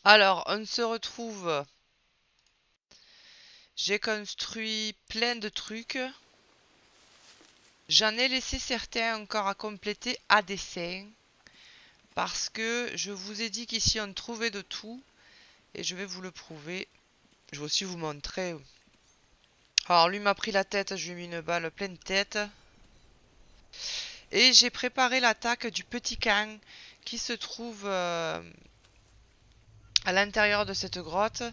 Alors, on se retrouve. J'ai construit plein de trucs. J'en ai laissé certains encore à compléter à dessein. Parce que je vous ai dit qu'ici on trouvait de tout. Et je vais vous le prouver. Je vais aussi vous montrer. Alors, lui m'a pris la tête. Je lui ai mis une balle pleine tête. Et j'ai préparé l'attaque du petit camp qui se trouve à l'intérieur de cette grotte.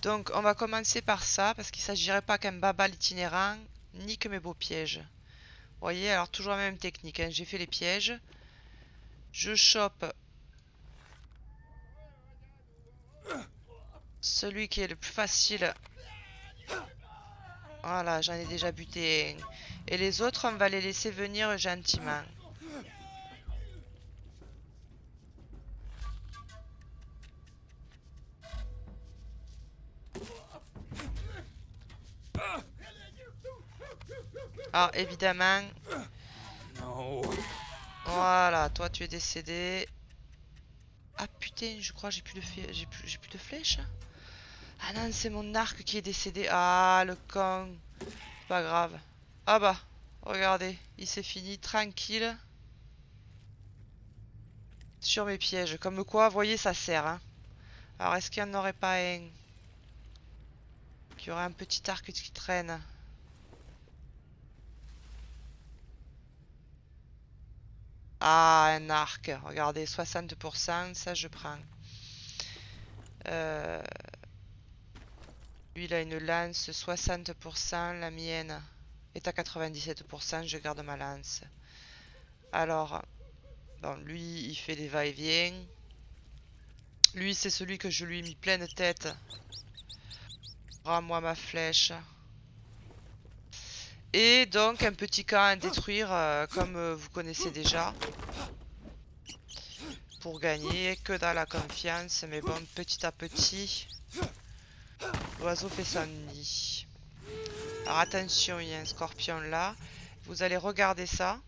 Donc, on va commencer par ça. Parce qu'il ne s'agirait pas qu'un babal itinérant ni que mes beaux pièges. Vous voyez, alors toujours la même technique, hein. J'ai fait les pièges. Je chope celui qui est le plus facile. Voilà, j'en ai déjà buté un. Et les autres, on va les laisser venir gentiment. Alors, évidemment, voilà, toi tu es décédé. Ah putain, je crois que j'ai plus de flèches. Ah non, c'est mon arc qui est décédé. Ah, le con. C'est pas grave. Ah bah, regardez, il s'est fini, tranquille. Sur mes pièges. Comme quoi, vous voyez, ça sert, hein. Alors, est-ce qu'il n'y en aurait pas un qui aurait un petit arc qui traîne? Ah, un arc. Regardez, 60%, ça je prends. Euh, Lui, il a une lance, 60%. La mienne est à 97%. Je garde ma lance. Alors, bon, lui, il fait des va-et-vient. Lui, c'est celui que je lui ai mis pleine tête. Rends-moi ma flèche. Et donc, un petit camp à détruire, comme vous connaissez déjà. Pour gagner, que dans la confiance. Mais bon, petit à petit, l'oiseau fait son nid. Alors attention, il y a un scorpion là. Vous allez regarder ça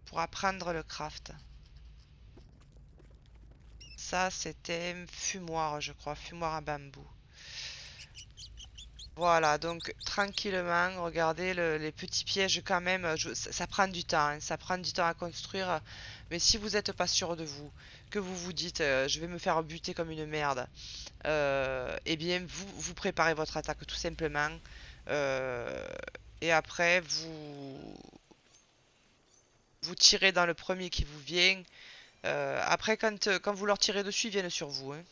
pour apprendre le craft. Ça, c'était un fumoir, je crois. Fumoir à bambou. Voilà, donc tranquillement, regardez les petits pièges quand même. Ça prend du temps, hein, ça prend du temps à construire. Mais si vous n'êtes pas sûr de vous, que vous vous dites je vais me faire buter comme une merde, eh bien vous préparez votre attaque tout simplement. Euh, et après, vous tirez dans le premier qui vous vient. Après, quand vous leur tirez dessus, ils viennent sur vous, hein.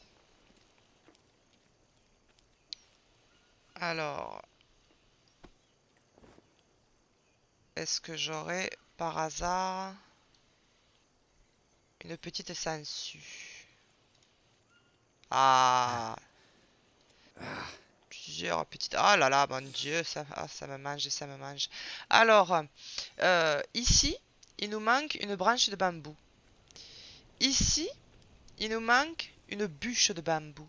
Alors, est-ce que j'aurais par hasard une petite sangsue? Ah, plusieurs petites. Ah là là, mon Dieu, ça me mange, ça me mange. Alors, ici, il nous manque une branche de bambou. Ici, il nous manque une bûche de bambou.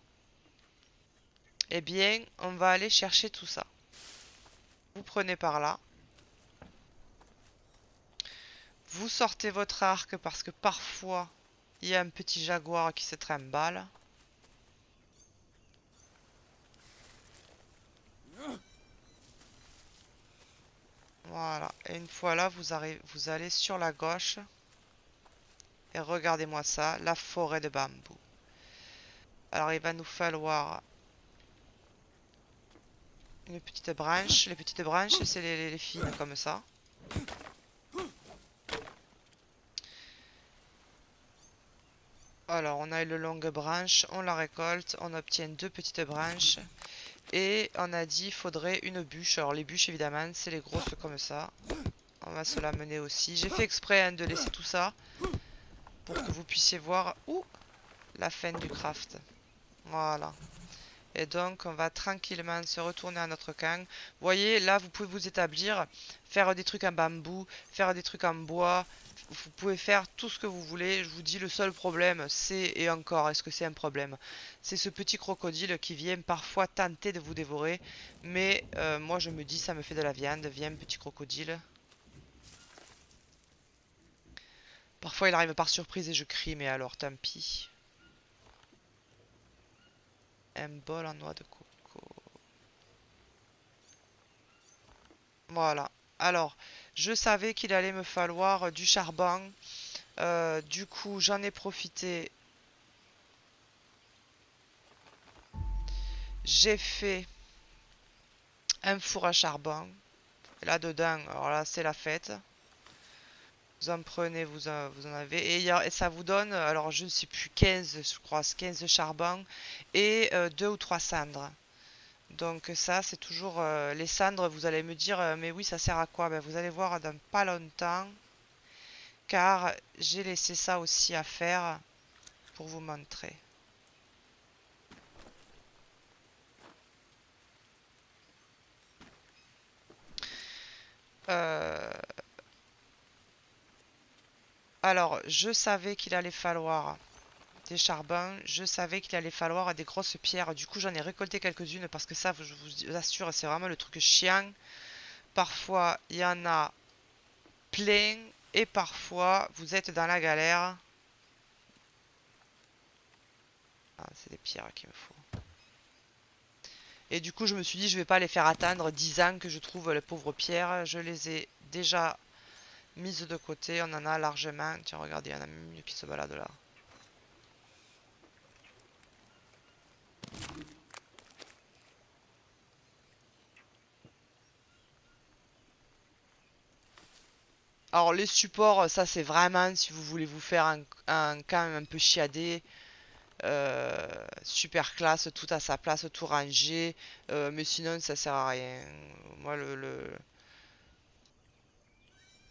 Eh bien, on va aller chercher tout ça. Vous prenez par là. Vous sortez votre arc parce que parfois, il y a un petit jaguar qui se trimballe. Voilà. Et une fois là, vous allez sur la gauche. Et regardez-moi ça, la forêt de bambou. Alors, il va nous falloir une petite branche. Les petites branches, c'est les fines comme ça. Alors, on a une longue branche, on la récolte, on obtient deux petites branches. Et on a dit il faudrait une bûche. Alors, les bûches, évidemment, c'est les grosses comme ça. On va se l'amener aussi. J'ai fait exprès hein, de laisser tout ça pour que vous puissiez voir où la fin du craft. Voilà. Et donc, on va tranquillement se retourner à notre camp. Vous voyez, là, vous pouvez vous établir, faire des trucs en bambou, faire des trucs en bois. Vous pouvez faire tout ce que vous voulez. Je vous dis, le seul problème, c'est, et encore, est-ce que c'est un problème? C'est ce petit crocodile qui vient parfois tenter de vous dévorer. Mais moi, je me dis, ça me fait de la viande. Viens, petit crocodile. Parfois, il arrive par surprise et je crie, mais alors, tant pis. un bol en noix de coco. Voilà. Alors, je savais qu'il allait me falloir du charbon. Du coup, j'en ai profité. J'ai fait un four à charbon. Et là-dedans, alors là, c'est la fête. Vous en prenez, vous en avez. Et ça vous donne, alors je ne sais plus, 15, je crois, 15 de charbon et 2 ou 3 cendres. Donc ça, c'est toujours les cendres. Vous allez me dire, mais oui, ça sert à quoi? Ben, vous allez voir dans pas longtemps, car j'ai laissé ça aussi à faire pour vous montrer. Euh, alors, je savais qu'il allait falloir des charbons, je savais qu'il allait falloir des grosses pierres. Du coup, j'en ai récolté quelques-unes parce que ça, je vous assure, c'est vraiment le truc chiant. Parfois, il y en a plein et parfois, vous êtes dans la galère. Ah, c'est des pierres qu'il me faut. Et du coup, je me suis dit, je vais pas les faire attendre 10 ans que je trouve les pauvres pierres. Je les ai déjà mises de côté. On en a largement. Tiens, regardez, il y en a même une qui se balade là. Alors, les supports, ça c'est vraiment si vous voulez vous faire un camp un peu chiadé. Super classe, tout à sa place, tout rangé. Mais sinon, ça sert à rien. Moi,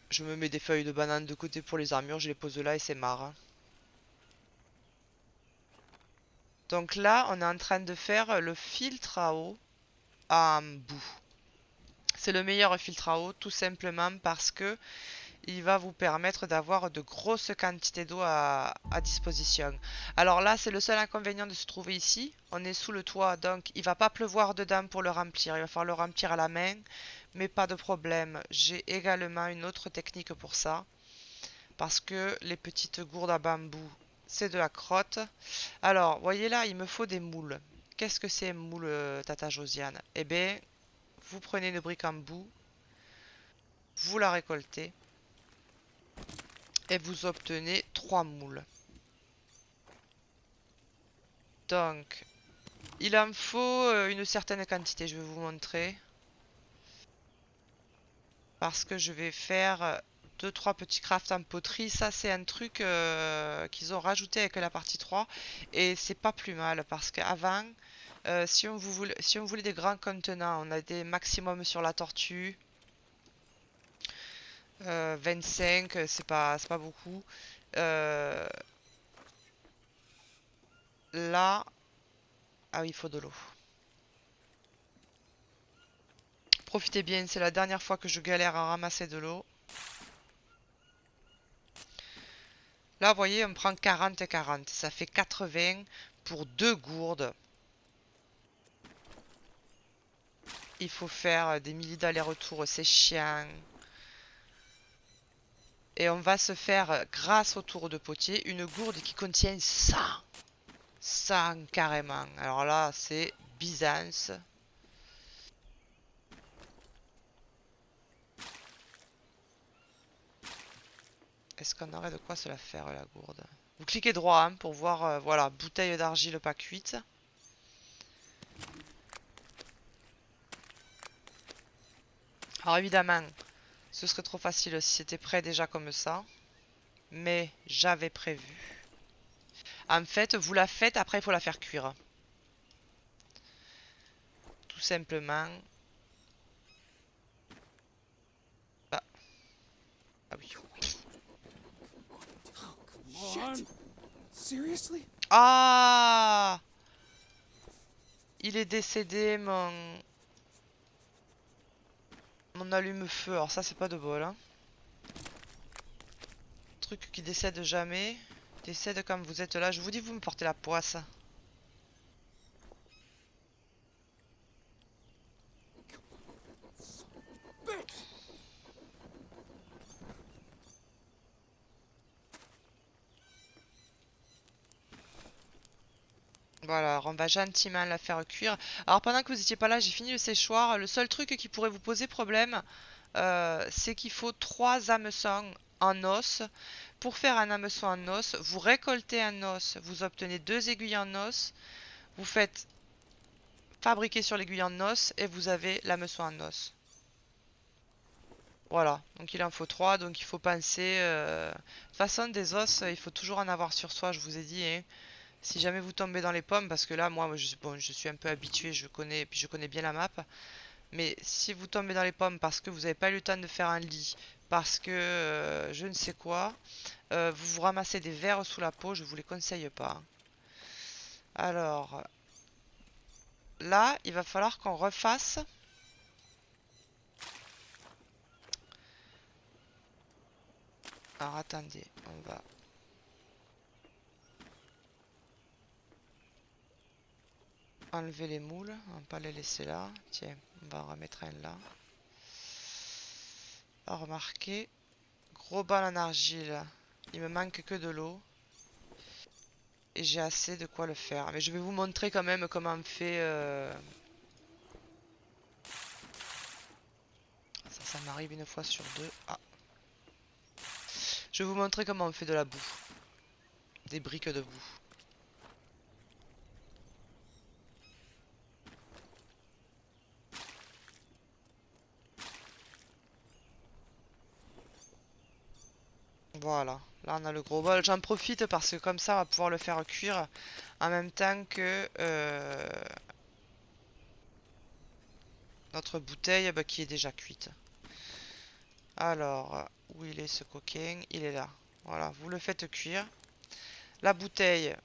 je me mets des feuilles de banane de côté pour les armures, je les pose là et c'est marre. Donc là, on est en train de faire le filtre à eau à bout. C'est le meilleur filtre à eau tout simplement parce que il va vous permettre d'avoir de grosses quantités d'eau à disposition. Alors là, c'est le seul inconvénient de se trouver ici. On est sous le toit, donc il va pas pleuvoir dedans pour le remplir. Il va falloir le remplir à la main, mais pas de problème. J'ai également une autre technique pour ça, parce que les petites gourdes à bambou, c'est de la crotte. Alors, voyez là, il me faut des moules. Qu'est-ce que c'est un moule, Tata Josiane? Eh bien, vous prenez une brique en bout, vous la récoltez, et vous obtenez 3 moules. Donc, il en faut une certaine quantité, je vais vous montrer. Parce que je vais faire 2-3 petits crafts en poterie. Ça, c'est un truc qu'ils ont rajouté avec la partie 3. Et c'est pas plus mal parce qu'avant, si on voulait des grands contenants, on a des maximums sur la tortue. 25, c'est pas beaucoup. Euh, là, ah oui, il faut de l'eau. Profitez bien, c'est la dernière fois que je galère à ramasser de l'eau. Là, vous voyez, on prend 40 et 40. Ça fait 80 pour 2 gourdes. Il faut faire des milliers d'allers-retours, c'est chiant. Et on va se faire, grâce au tour de potier, une gourde qui contient 100. 100 carrément. Alors là, c'est Byzance. Est-ce qu'on aurait de quoi se la faire, la gourde? Vous cliquez droit hein, pour voir, voilà, bouteille d'argile pas cuite. Alors évidemment, ce serait trop facile si c'était prêt déjà comme ça. Mais j'avais prévu. En fait, vous la faites, après il faut la faire cuire. Tout simplement. Ah, ah oui. Shit. Seriously? Ah! Il est décédé, mon allume-feu. Alors ça, c'est pas de bol, hein. Truc qui décède jamais. Décède quand vous êtes là. Je vous dis, vous me portez la poisse. Voilà, alors on va gentiment la faire cuire. Alors pendant que vous n'étiez pas là, j'ai fini le séchoir. Le seul truc qui pourrait vous poser problème, c'est qu'il faut 3 hameçons en os. Pour faire un hameçon en os, vous récoltez un os, vous obtenez 2 aiguilles en os, vous faites fabriquer sur l'aiguille en os et vous avez l'hameçon en os. Voilà, donc il en faut 3, donc il faut penser... De toute façon, des os, il faut toujours en avoir sur soi, je vous ai dit, hein. Si jamais vous tombez dans les pommes, parce que là, moi, bon, je suis un peu habitué, puis je connais bien la map. Mais si vous tombez dans les pommes parce que vous n'avez pas eu le temps de faire un lit, parce que je ne sais quoi, vous vous ramassez des vers sous la peau, je vous les conseille pas. Alors, là, il va falloir qu'on refasse. Alors, attendez, on va... enlever les moules, on va pas les laisser là. Tiens, on va en remettre un là. Ah, remarquez, gros bal en argile, il me manque que de l'eau. Et j'ai assez de quoi le faire. Mais je vais vous montrer quand même comment on fait... Ça m'arrive une fois sur deux. Ah. Je vais vous montrer comment on fait de la boue. Des briques de boue. Voilà. Là, on a le gros bol. J'en profite parce que comme ça, on va pouvoir le faire cuire en même temps que notre bouteille bah, qui est déjà cuite. Alors, où il est ce coquin? Il est là. Voilà, vous le faites cuire. La bouteille,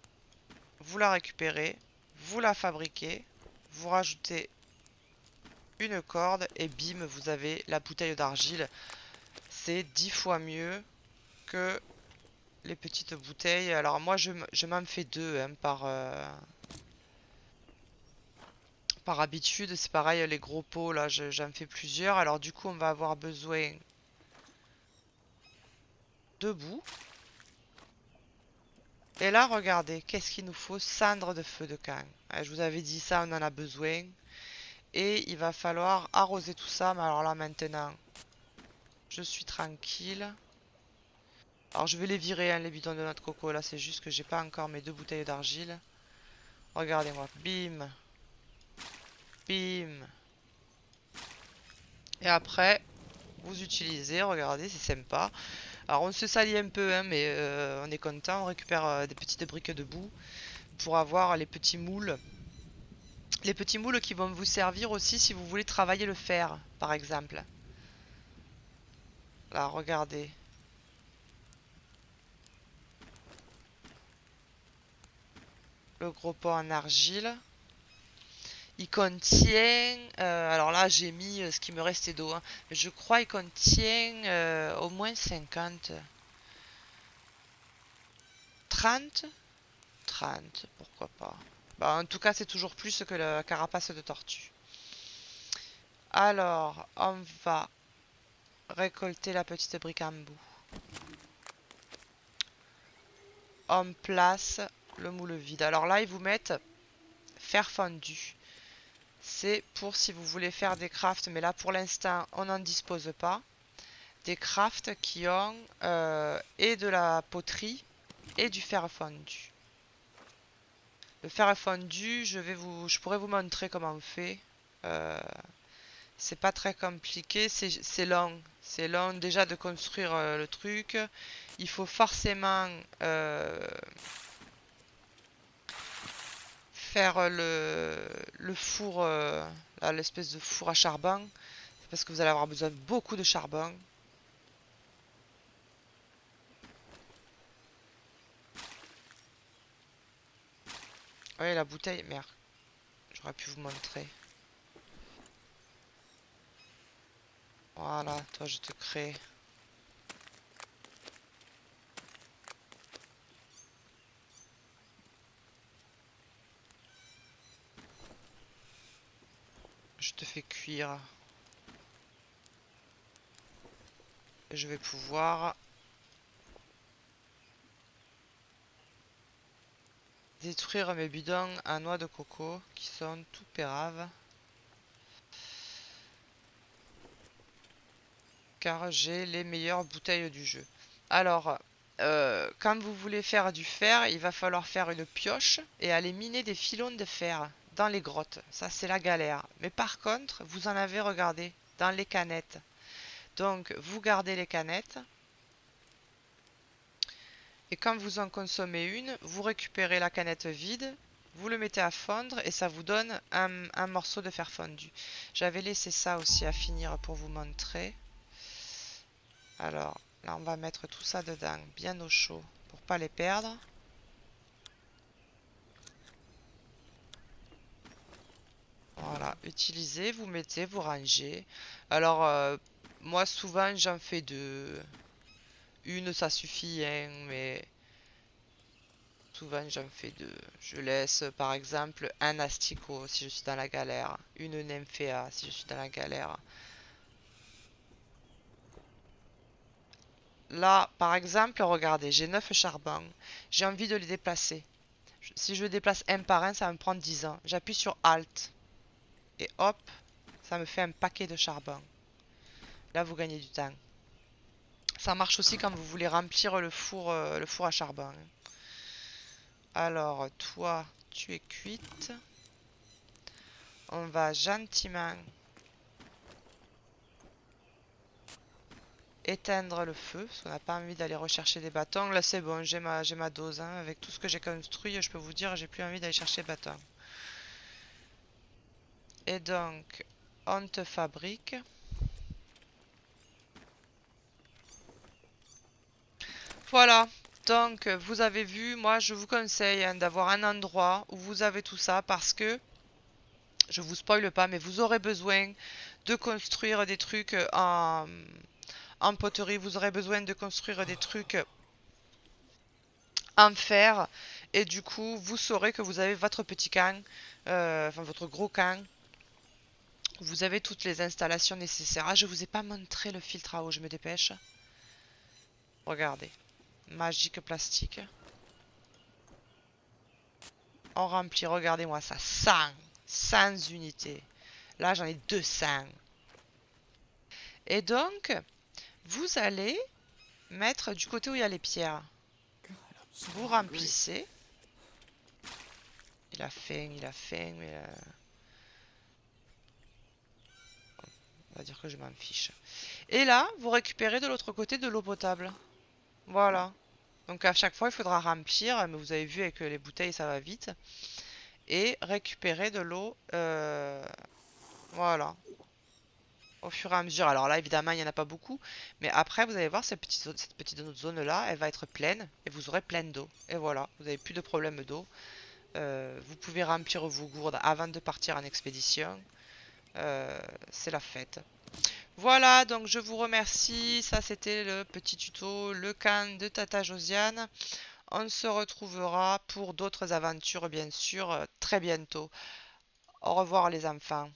vous la récupérez, vous la fabriquez, vous rajoutez une corde et bim, vous avez la bouteille d'argile. C'est 10 fois mieux que les petites bouteilles. Alors moi, je m'en fais deux hein, par habitude. C'est pareil, les gros pots, là, j'en fais plusieurs. Alors du coup, on va avoir besoin de boue. Et là, regardez, qu'est-ce qu'il nous faut? Cendre de feu de camp. Je vous avais dit ça, on en a besoin. Et il va falloir arroser tout ça. Mais alors là, maintenant, je suis tranquille. Alors je vais les virer, hein, les bidons de noix de coco. Là, c'est juste que j'ai pas encore mes 2 bouteilles d'argile. Regardez-moi. Bim. Bim. Et après, vous utilisez. Regardez, c'est sympa. Alors on se salit un peu, hein, mais on est content. On récupère des petites briques de boue pour avoir les petits moules. Les petits moules qui vont vous servir aussi si vous voulez travailler le fer, par exemple. Là, regardez. Le gros pot en argile. Il contient... alors là, j'ai mis ce qui me restait d'eau. Hein. Je crois qu'il contient au moins 50. 30. 30, pourquoi pas. Bah, en tout cas, c'est toujours plus que la carapace de tortue. Alors, on va récolter la petite brique en bout. On place le moule vide. Alors là, ils vous mettent fer fondu. C'est pour si vous voulez faire des crafts, mais là pour l'instant, on n'en dispose pas. Des crafts qui ont et de la poterie et du fer fondu. Le fer fondu, je pourrais vous montrer comment on fait. C'est pas très compliqué, c'est long. C'est long déjà de construire le truc. Il faut forcément faire le four, l'espèce de four à charbon. Parce que vous allez avoir besoin de beaucoup de charbon. Oui, la bouteille, merde. J'aurais pu vous montrer. Voilà, toi je te crée. Je te fais cuire. Et je vais pouvoir détruire mes bidons à noix de coco qui sont tout péraves. Car j'ai les meilleures bouteilles du jeu. Alors, quand vous voulez faire du fer, il va falloir faire une pioche et aller miner des filons de fer dans les grottes. Ça, c'est la galère. Mais par contre, vous en avez, regardé, dans les canettes. Donc, vous gardez les canettes. Et quand vous en consommez une, vous récupérez la canette vide, vous le mettez à fondre et ça vous donne un morceau de fer fondu. J'avais laissé ça aussi à finir pour vous montrer. Alors, là, on va mettre tout ça dedans, bien au chaud, pour pas les perdre. Voilà, utilisez, vous mettez, vous rangez. Alors, moi, souvent, j'en fais deux. Une, ça suffit, hein, mais souvent, j'en fais deux. Je laisse, par exemple, un asticot si je suis dans la galère. Une nymphéa si je suis dans la galère. Là, par exemple, regardez, j'ai 9 charbons. J'ai envie de les déplacer. Si je le déplace un par un, ça va me prendre 10 ans. J'appuie sur Alt. Et hop, ça me fait un paquet de charbon. Là, vous gagnez du temps. Ça marche aussi quand vous voulez remplir le four à charbon. Alors, toi, tu es cuite. On va gentiment éteindre le feu, parce qu'on n'a pas envie d'aller rechercher des bâtons. Là, c'est bon, j'ai ma dose. Hein. Avec tout ce que j'ai construit, je peux vous dire, j'ai plus envie d'aller chercher des bâtons. Et donc, on te fabrique. Voilà. Donc, vous avez vu, moi, je vous conseille hein, d'avoir un endroit où vous avez tout ça parce que, je vous spoile pas, mais vous aurez besoin de construire des trucs en poterie. Vous aurez besoin de construire des trucs en fer. Et du coup, vous saurez que vous avez votre petit camp, enfin votre gros camp. Vous avez toutes les installations nécessaires. Ah, je vous ai pas montré le filtre à eau, je me dépêche. Regardez. Magique plastique. On remplit, regardez-moi ça. 100 unités. Là, j'en ai 200. Et donc, vous allez mettre du côté où il y a les pierres. God, I'm so Vous hungry. remplissez. Il a faim, mais... on va dire que je m'en fiche. Et là, vous récupérez de l'autre côté de l'eau potable. Voilà. Donc à chaque fois, il faudra remplir, mais vous avez vu avec les bouteilles, ça va vite. Et récupérer de l'eau, voilà, au fur et à mesure. Alors là, évidemment, il n'y en a pas beaucoup, mais après, vous allez voir, cette petite zone-là, elle va être pleine, et vous aurez plein d'eau. Et voilà, vous n'avez plus de problème d'eau. Vous pouvez remplir vos gourdes avant de partir en expédition. C'est la fête. Voilà, donc je vous remercie. Ça, c'était le petit tuto, le camp de Tata Josiane. On se retrouvera pour d'autres aventures, bien sûr, très bientôt. Au revoir les enfants.